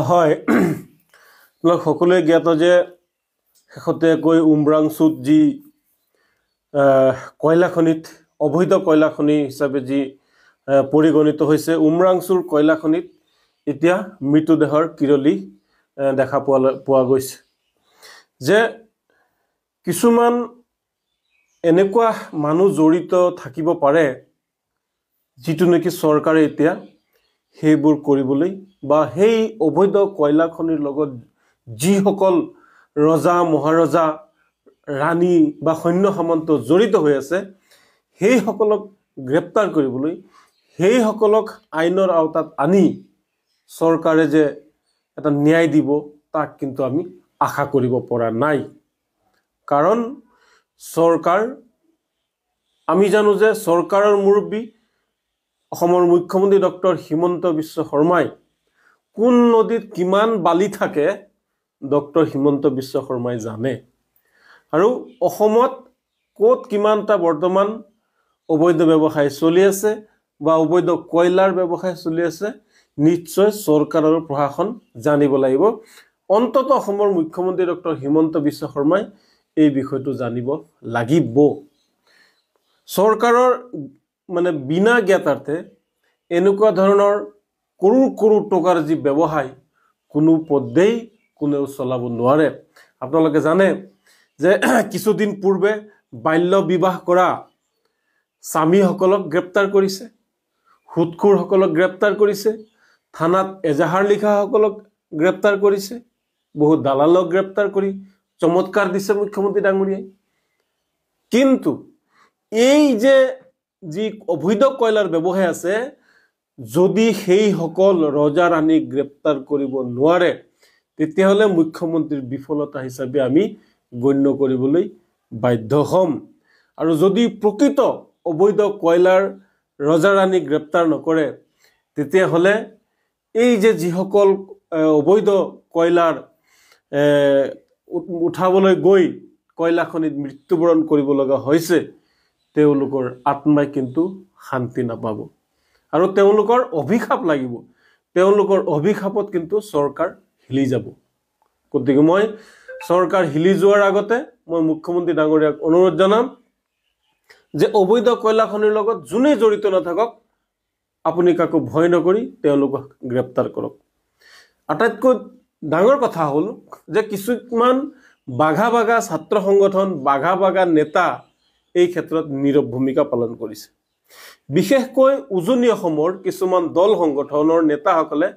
হয় আপোনালোক সকলোৱে জ্ঞাত যে শেহতীয়াকৈ উমৰাংচুত যি কয়লা খনিত অবৈধ কয়লা খনি হিচাপে যি পৰিগণিত হৈছে উমৰাংচুৰ কয়লা খনিত এতিয়া মৃতদেহৰ কিৰলি দেখা পোৱা গৈছে যে কিছুমান এনেকুৱা মানুহ জড়িত থাকিব পাৰে যিটো নেকি চৰকাৰে এতিয়া সেইবোৰ কৰিবলৈ বা সেই অবৈধ কয়লা খনিৰ লগত যিসকল ৰজা মহাৰজা ৰাণী বা সৈন্য সামন্ত জড়িত হৈ আছে সেই সকলক গ্ৰেপ্তাৰ কৰিবলৈ সেই সকলক আইনৰ আওতাত আনি চৰকাৰে যে এটা ন্যায় দিব তাক কিন্তু আমি আশা কৰিব পৰা নাই কাৰণ চৰকাৰ আমি জানো যে চৰকাৰৰ মুৰব্বী অসমৰ মুখ্যমন্ত্ৰী ডক্টৰ হিমন্ত বিশ্ব শৰ্মাই কোন নদীত কিমান বালি থাকে ডক্টৰ হিমন্ত বিশ্ব শৰ্মাই জানে আৰু অসমত কোত কিমানটা বৰ্তমান অবৈধ ব্যৱসায় চলি আছে বা অবৈধ কয়লাৰ ব্যৱসায় চলি আছে নিশ্চয় চৰকাৰ আৰু প্ৰশাসন জানিব লাগিব অন্তত অসমৰ মুখ্যমন্ত্ৰী ডক্টৰ হিমন্ত বিশ্ব শৰ্মাই এই বিষয়টো জানিব লাগিব চৰকাৰৰ মানে বিনা জ্ঞাতাৰ্থে এনেকুৱা ধৰণৰ কৰোৰ টকাৰ যি ব্যৱসায় কোনো পদ্ধেই কোনেও চলাব নোৱাৰে আপোনালোকে জানে যে কিছুদিন পূৰ্বে বাল্য বিবাহ কৰা স্বামীসকলক গ্ৰেপ্তাৰ কৰিছে হুদখুৰসকলক গ্ৰেপ্তাৰ কৰিছে থানাত এজাহাৰ লিখাসকলক গ্ৰেপ্তাৰ কৰিছে বহুত দালালক গ্ৰেপ্তাৰ কৰি চমৎকাৰ দিছে মুখ্যমন্ত্ৰী ডাঙৰীয়াই কিন্তু এই যে যি অবৈধ কয়লাৰ ব্যৱসায় আছে যদি সেই সকল ৰজা ৰাণীক গ্ৰেপ্তাৰ কৰিব নোৱাৰে তেতিয়াহলে মুখ্যমন্ত্ৰীৰ বিফলতা হিচাপে আমি গণ্য কৰিবলৈ বাধ্য হম আৰু যদি প্ৰকৃত অবৈধ কয়লাৰ ৰজা ৰাণীক গ্ৰেপ্তাৰ নকৰে তেতিয়াহলে এই যে যিসকল অবৈধ কয়লাৰ উঠাবলৈ গৈ কয়লা খনিত মৃত্যুবৰণ কৰিব লগা হৈছে তেওঁলোকৰ আত্মাই কিন্তু শান্তি নাপাব আৰু তেওঁলোকৰ অভিশাপ লাগিব তেওঁলোকৰ অভিশাপত কিন্তু চৰকাৰ হিলি যাব গতিকে মই চৰকাৰ হিলি যোৱাৰ আগতে মই মুখ্যমন্ত্ৰী ডাঙৰীয়াক অনুৰোধ জনাম যে অবৈধ কয়লা খনিৰ লগত যোনে জড়িত নাথাকক আপুনি কাকো ভয় নকৰি তেওঁলোকক গ্ৰেপ্তাৰ কৰক আটাইতকৈ ডাঙৰ কথা হ'ল যে কিছুমান বাঘা ছাত্ৰ সংগঠন বাঘা নেতা এই ক্ষেত্ৰত নীৰৱ ভূমিকা পালন কৰিছে বিশেষকৈ উজনি অসমৰ কিছুমান দল সংগঠনৰ নেতাসকলে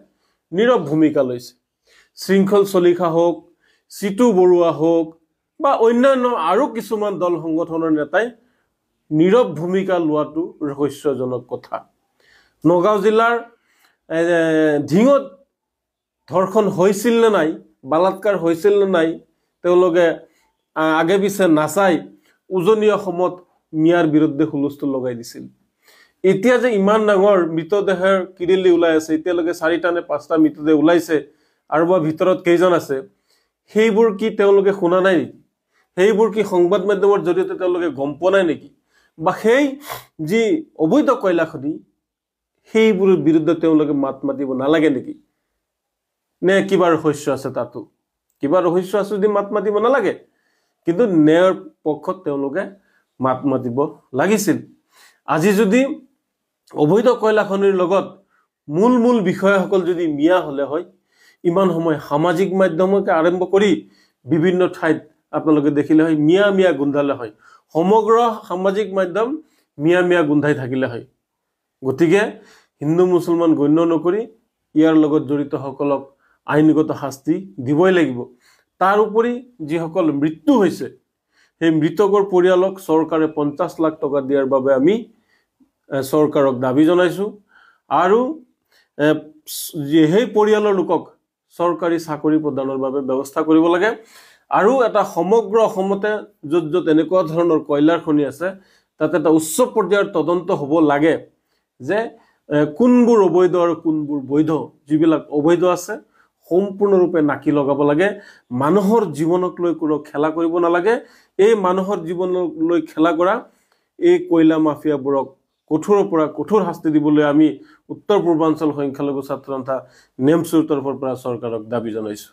নীৰৱ ভূমিকা লৈছে শৃংখল চলিখা হোক চিটু বৰুৱা হোক বা অন্যান্য আৰু কিছুমান দল সংগঠনৰ নেতাই নীৰৱ ভূমিকা লোৱাটো ৰহস্যজনক কথা নগাঁও জিলাৰ ঢিঙত ধৰ্ষণ হৈছিল নে নাই বলাৎকাৰ হৈছিল নে নাই তেওঁলোকে আগে পিছে নাচাই উজনি অসমত মিয়াৰ বিৰুদ্ধে হুলস্থুল লগাই দিছিল এতিয়া যে ইমান ডাঙৰ মৃতদেহৰ কিৰিলি ওলাই আছে এতিয়ালৈকে 4টা নে 5টা মৃতদেহ ওলাইছে আৰু বা ভিতৰত কেইজন আছে সেইবোৰ কি তেওঁলোকে শুনা নাই নেকি সেইবোৰ কি সংবাদ মাধ্যমৰ জৰিয়তে তেওঁলোকে গম পোৱা নাই নেকি বা সেই যি অবৈধ কয়লা খনি সেইবোৰ বিৰুদ্ধে তেওঁলোকে মাত মাতিব নালাগে নেকি নে কিবা ৰহস্য আছে তাতো কিবা ৰহস্য আছে যদি মাত মাতিব নালাগে কিন্তু ন্যায়ৰ পক্ষত তেওঁলোকে মাত মাতিব লাগিছিল আজি যদি অবৈধ কয়লা খনিৰ লগত মূল বিষয়সকল যদি মিয়া হলে হয় ইমান সময় সামাজিক মাধ্যমকে আৰম্ভ কৰি বিভিন্ন ঠাইত আপোনালোকে দেখিলে হয় মিয়া গুন্ধালে হয় সমগ্ৰ সামাজিক মাধ্যম মিয়া গুন্ধাই থাকিলে হয় গতিকে হিন্দু মুছলমান গণ্য নকৰি ইয়াৰ লগত জড়িত সকলক আইনগত শাস্তি দিবই লাগিব তাৰ উপৰি যিসকল মৃত্যু হৈছে সেই মৃতকৰ পৰিয়ালক চৰকাৰে 50 লাখ টকা দিয়াৰ বাবে আমি চৰকাৰক দাবী জনাইছো আৰু সেই পৰিয়ালৰ লোকক চৰকাৰী চাকৰি প্ৰদানৰ বাবে ব্যৱস্থা কৰিব লাগে আৰু এটা সমগ্ৰ অসমতে যত এনেকুৱা ধৰণৰ কয়লাৰ খনি আছে তাতে এটা উচ্চ পৰ্যায়ৰ তদন্ত হ'ব লাগে যে কোনবোৰ অবৈধ আৰু কোনবোৰ বৈধ যিবিলাক অবৈধ আছে সম্পূৰ্ণৰূপে নাকি লগাব লাগে মানুহৰ জীৱনক লৈ কোনো খেলা কৰিব নালাগে এই মানুহৰ জীৱনক লৈ খেলা কৰা এই কয়লা মাফিয়াবোৰক কঠোৰৰ পৰা কঠোৰ শাস্তি দিবলৈ আমি উত্তৰ পূৰ্বাঞ্চল সংখ্যালঘু ছাত্ৰ সন্থা নেমচুৰ তৰফৰ পৰা চৰকাৰক দাবী জনাইছোঁ।